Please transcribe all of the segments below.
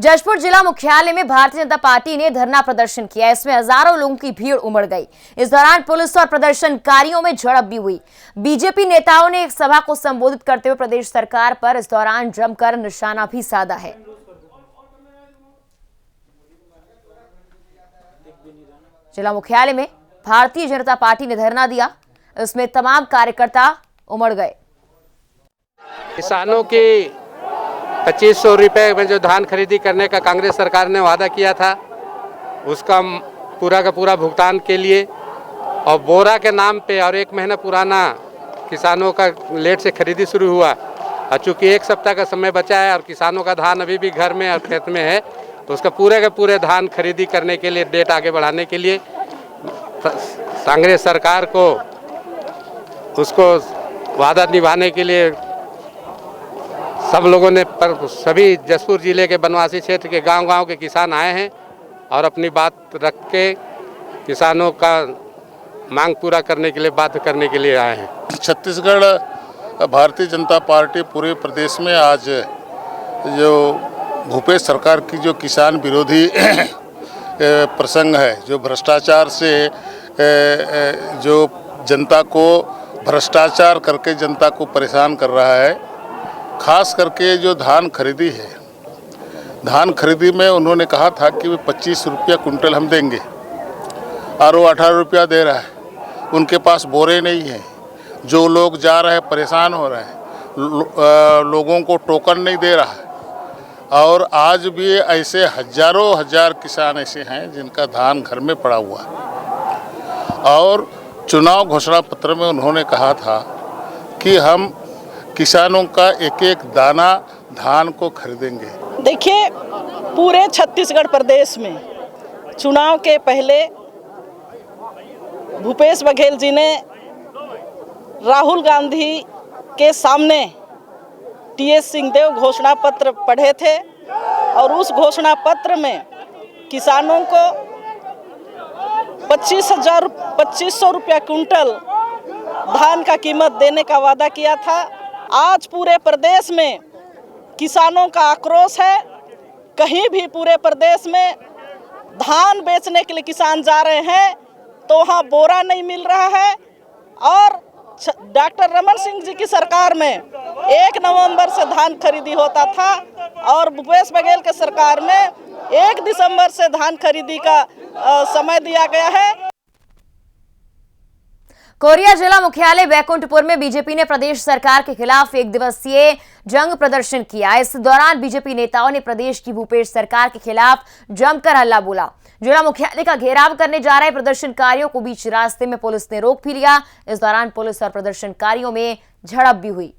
जशपुर जिला मुख्यालय में भारतीय जनता पार्टी ने धरना प्रदर्शन किया। इसमें हजारों लोगों की भीड़ उमड़ गई। इस दौरान पुलिस और प्रदर्शनकारियों में झड़प भी हुई। बीजेपी नेताओं ने एक सभा को संबोधित करते हुए प्रदेश सरकार पर इस दौरान जमकर निशाना भी साधा है। जिला मुख्यालय में भारतीय जनता पार्टी ने धरना दिया। इसमें तमाम कार्यकर्ता उमड़ गए। किसानों की 2500 रुपये में जो धान खरीदी करने का कांग्रेस सरकार ने वादा किया था, उसका पूरा का पूरा भुगतान के लिए और बोरा के नाम पे और 1 महीना पुराना किसानों का लेट से खरीदी शुरू हुआ और चूँकि 1 सप्ताह का समय बचा है और किसानों का धान अभी भी घर में और खेत में है, तो उसका पूरे के पूरे धान खरीदी करने के लिए डेट आगे बढ़ाने के लिए कांग्रेस सरकार को उसको वादा निभाने के लिए सब लोगों ने सभी जशपुर जिले के बनवासी क्षेत्र के गांव-गांव के किसान आए हैं और अपनी बात रख के किसानों का मांग पूरा करने के लिए बाध्य करने के लिए आए हैं। छत्तीसगढ़ भारतीय जनता पार्टी पूरे प्रदेश में आज जो भूपेश सरकार की जो किसान विरोधी प्रसंग है, जो भ्रष्टाचार से जो जनता को भ्रष्टाचार करके जनता को परेशान कर रहा है, खास करके जो धान खरीदी है, धान खरीदी में उन्होंने कहा था कि 25 रुपया कुंटल हम देंगे और वो 18 रुपया दे रहा है। उनके पास बोरे नहीं है, जो लोग जा रहे हैं परेशान हो रहे हैं, लोगों को टोकन नहीं दे रहा है। और आज भी ऐसे हजारों हजार किसान ऐसे हैं जिनका धान घर में पड़ा हुआ है। और चुनाव घोषणा पत्र में उन्होंने कहा था कि हम किसानों का एक एक दाना धान को खरीदेंगे। देखिए, पूरे छत्तीसगढ़ प्रदेश में चुनाव के पहले भूपेश बघेल जी ने राहुल गांधी के सामने टीएस सिंहदेव घोषणा पत्र पढ़े थे और उस घोषणा पत्र में किसानों को 2500 रुपया कुंटल धान का कीमत देने का वादा किया था। आज पूरे प्रदेश में किसानों का आक्रोश है। कहीं भी पूरे प्रदेश में धान बेचने के लिए किसान जा रहे हैं तो वहाँ बोरा नहीं मिल रहा है। और डॉक्टर रमन सिंह जी की सरकार में 1 नवंबर से धान खरीदी होता था और भूपेश बघेल के सरकार में 1 दिसंबर से धान खरीदी का समय दिया गया है। कोरिया जिला मुख्यालय बैकुंठपुर में बीजेपी ने प्रदेश सरकार के खिलाफ 1 दिवसीय जंग प्रदर्शन किया। इस दौरान बीजेपी नेताओं ने प्रदेश की भूपेश सरकार के खिलाफ जमकर हल्ला बोला। जिला मुख्यालय का घेराव करने जा रहे प्रदर्शनकारियों को बीच रास्ते में पुलिस ने रोक भी लिया। इस दौरान पुलिस और प्रदर्शनकारियों में झड़प भी हुई।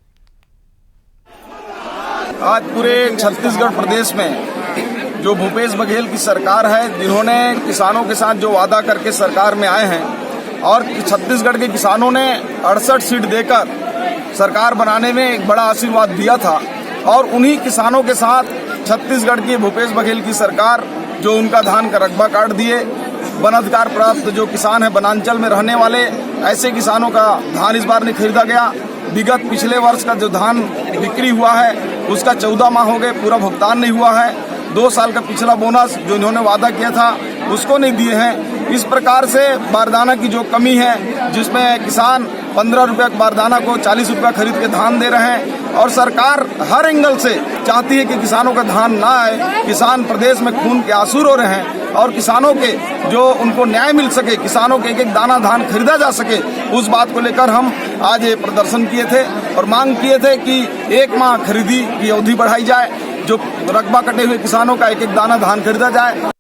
आज पूरे छत्तीसगढ़ प्रदेश में जो भूपेश बघेल की सरकार है, जिन्होंने किसानों के साथ जो वादा करके सरकार में आए हैं और छत्तीसगढ़ के किसानों ने 68 सीट देकर सरकार बनाने में एक बड़ा आशीर्वाद दिया था और उन्हीं किसानों के साथ छत्तीसगढ़ की भूपेश बघेल की सरकार जो उनका धान का रकबा काट दिए, वन अधिकार प्राप्त जो किसान है वनांचल में रहने वाले, ऐसे किसानों का धान इस बार नहीं खरीदा गया। विगत पिछले वर्ष का जो धान बिक्री हुआ है उसका 14 माह हो गए, पूरा भुगतान नहीं हुआ है। 2 साल का पिछला बोनस जो इन्होंने वादा किया था उसको नहीं दिए हैं। इस प्रकार से बारदाना की जो कमी है, जिसमें किसान 15 रुपये बारदाना को 40 रुपया खरीद के धान दे रहे हैं और सरकार हर एंगल से चाहती है कि किसानों का धान ना आए। किसान प्रदेश में खून के आंसू रो रहे हैं और किसानों के जो उनको न्याय मिल सके, किसानों के एक एक दाना धान खरीदा जा सके, उस बात को लेकर हम आज ये प्रदर्शन किए थे और मांग किए थे कि 1 माह खरीदी की अवधि बढ़ाई जाए, जो रकबा कटे हुए किसानों का एक एक दाना धान खरीदा जाए।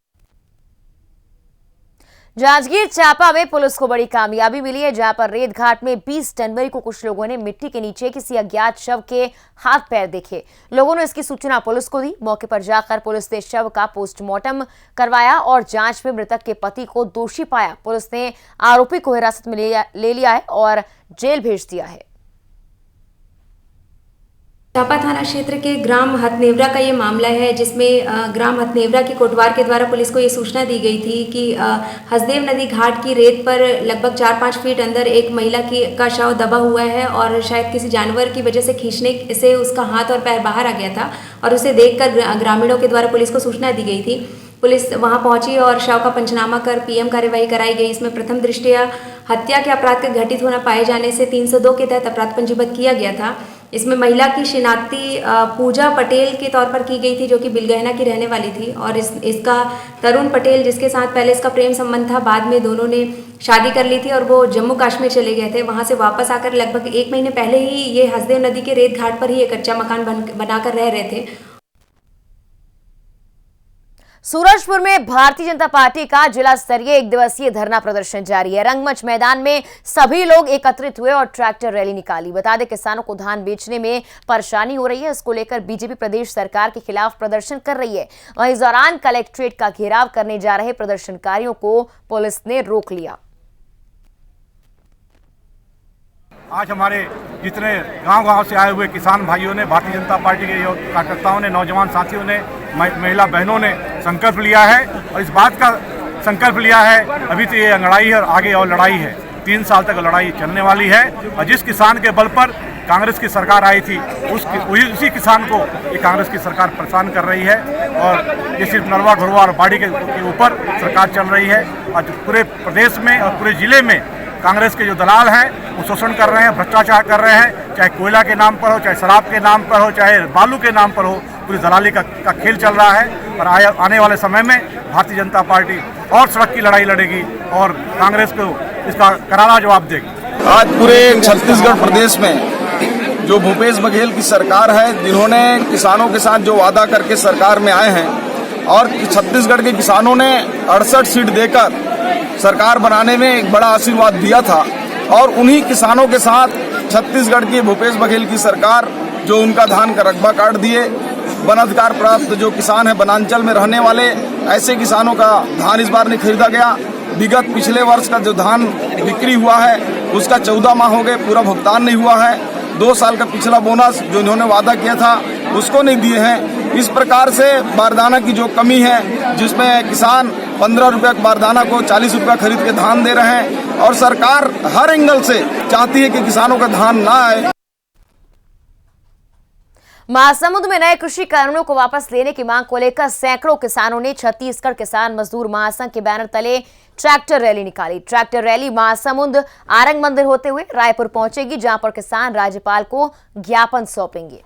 जांजगीर चांपा में पुलिस को बड़ी कामयाबी मिली है, जहां पर रेत घाट में 20 जनवरी को कुछ लोगों ने मिट्टी के नीचे किसी अज्ञात शव के हाथ पैर देखे। लोगों ने इसकी सूचना पुलिस को दी। मौके पर जाकर पुलिस ने शव का पोस्टमार्टम करवाया और जांच में मृतक के पति को दोषी पाया। पुलिस ने आरोपी को हिरासत में ले लिया है और जेल भेज दिया है। चांपा थाना क्षेत्र के ग्राम हथनेवरा का ये मामला है, जिसमें ग्राम हथनेवरा की कोटवार के द्वारा पुलिस को ये सूचना दी गई थी कि हसदेव नदी घाट की रेत पर लगभग 4-5 फीट अंदर एक महिला का शव दबा हुआ है और शायद किसी जानवर की वजह से खींचने से उसका हाथ और पैर बाहर आ गया था और उसे देखकर ग्रामीणों के द्वारा पुलिस को सूचना दी गई थी। पुलिस वहां पहुंची और शव का पंचनामा कर पीएम कार्यवाही कराई गई। इसमें प्रथम दृष्टया हत्या के अपराध के घटित होना पाए जाने से 302 के तहत अपराध पंजीबद्ध किया गया था। इसमें महिला की शिनाख्ती पूजा पटेल के तौर पर की गई थी, जो कि बिलगहना की रहने वाली थी, और इसका तरुण पटेल, जिसके साथ पहले इसका प्रेम संबंध था, बाद में दोनों ने शादी कर ली थी और वो जम्मू कश्मीर चले गए थे। वहां से वापस आकर लगभग 1 महीने पहले ही ये हसदेव नदी के रेत घाट पर ही एक कच्चा मकान बनाकर रह रहे थे। सूरजपुर में भारतीय जनता पार्टी का जिला स्तरीय 1 दिवसीय धरना प्रदर्शन जारी है। रंगमंच मैदान में सभी लोग एकत्रित हुए और ट्रैक्टर रैली निकाली। बता दें, किसानों को धान बेचने में परेशानी हो रही है, इसको लेकर बीजेपी प्रदेश सरकार के खिलाफ प्रदर्शन कर रही है। वहीं इस दौरान कलेक्ट्रेट का घेराव करने जा रहे प्रदर्शनकारियों को पुलिस ने रोक लिया। आज हमारे जितने गांव-गांव से आए हुए किसान भाइयों ने, भारतीय जनता पार्टी के कार्यकर्ताओं ने, नौजवान साथियों ने, महिला बहनों ने संकल्प लिया है और इस बात का संकल्प लिया है, अभी तो ये लड़ाई है और आगे और लड़ाई है। 3 साल तक लड़ाई चलने वाली है और जिस किसान के बल पर कांग्रेस की सरकार आई थी उसी किसान को ये कांग्रेस की सरकार परेशान कर रही है और ये सिर्फ नरवा ढोरवा और बाड़ी के ऊपर सरकार चल रही है। और पूरे प्रदेश में और पूरे जिले में कांग्रेस के जो दलाल हैं वो शोषण कर रहे हैं, भ्रष्टाचार कर रहे हैं, चाहे कोयला के नाम पर हो, चाहे शराब के नाम पर हो, चाहे बालू के नाम पर हो, पूरी दलाली का खेल चल रहा है। और आने वाले समय में भारतीय जनता पार्टी और सड़क की लड़ाई लड़ेगी और कांग्रेस को इसका करारा जवाब देगी। आज पूरे छत्तीसगढ़ प्रदेश में जो भूपेश बघेल की सरकार है, जिन्होंने किसानों के साथ जो वादा करके सरकार में आए हैं और छत्तीसगढ़ के किसानों ने 68 सीट देकर सरकार बनाने में एक बड़ा आशीर्वाद दिया था और उन्हीं किसानों के साथ छत्तीसगढ़ की भूपेश बघेल की सरकार जो उनका धान का रकबा काट दिए, वन अधिकार प्राप्त जो किसान है वनांचल में रहने वाले, ऐसे किसानों का धान इस बार नहीं खरीदा गया। विगत पिछले वर्ष का जो धान बिक्री हुआ है उसका 14 माह हो गए, पूरा भुगतान नहीं हुआ है। 2 साल का पिछला बोनस जो इन्होंने वादा किया था उसको नहीं दिए हैं। इस प्रकार से बारदाना की जो कमी है, जिसमें किसान 15 रुपये बारदाना को 40 रुपये खरीद के धान दे रहे हैं और सरकार हर एंगल से चाहती है कि किसानों का धान ना आए। महासमुंद में नए कृषि कानूनों को वापस लेने की मांग को लेकर सैकड़ों किसानों ने छत्तीसगढ़ किसान मजदूर महासंघ के बैनर तले ट्रैक्टर रैली निकाली। ट्रैक्टर रैली महासमुंद आरंग मंदिर होते हुए रायपुर पहुंचेगी, जहां पर किसान राज्यपाल को ज्ञापन सौंपेंगे।